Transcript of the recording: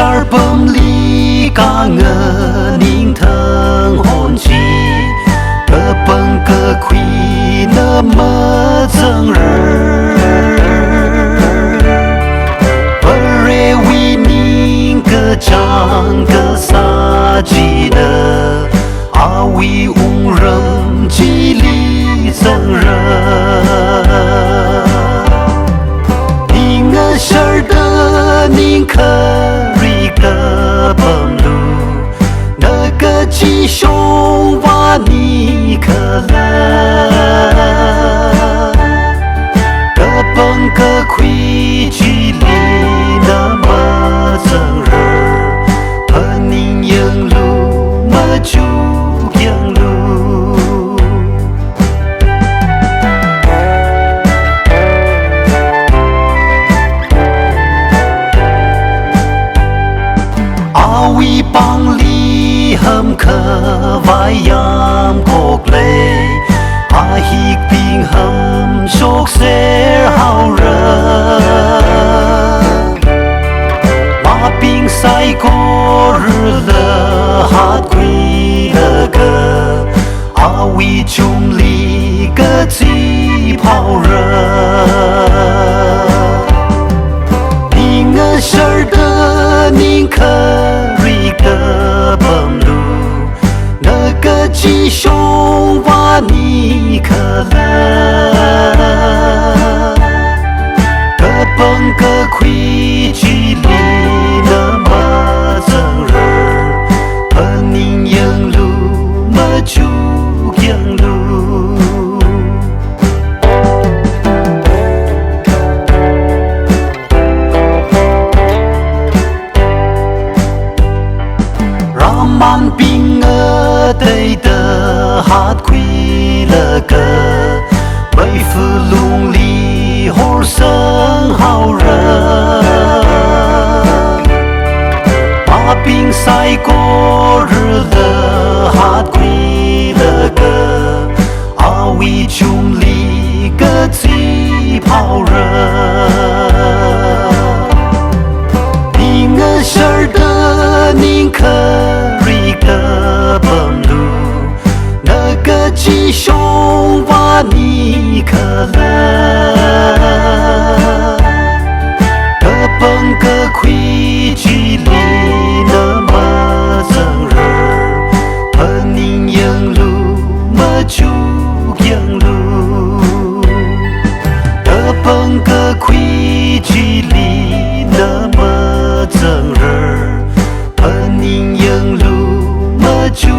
儿本里嘎我宁腾红旗，个本个亏那么正日，不认为宁个讲个啥记得，阿为无人记里正人。事儿的宁可瑞个本路，那个吉凶哇你可乐，个本个亏距离那么正日，和宁应路么就应路。为帮里很可外阳国嘞，阿希并很熟悉好人，马并赛过日了哈亏了个，阿为穷里个鸡跑人，宁个事儿的宁可。个本路，那个吉凶哇你可乐，个本个亏距离那么正日，和宁应路么就应路。满兵儿对的哈亏了个，为俘虏里活生好人，马兵赛过日了哈亏了个，阿为穷里个鸡跑人，宁个事儿的宁可。个本路，那个吉凶哇你可乐，个本个亏距离那么正日，和宁应路么就应路，个本个亏距离那么正日，和宁应路。就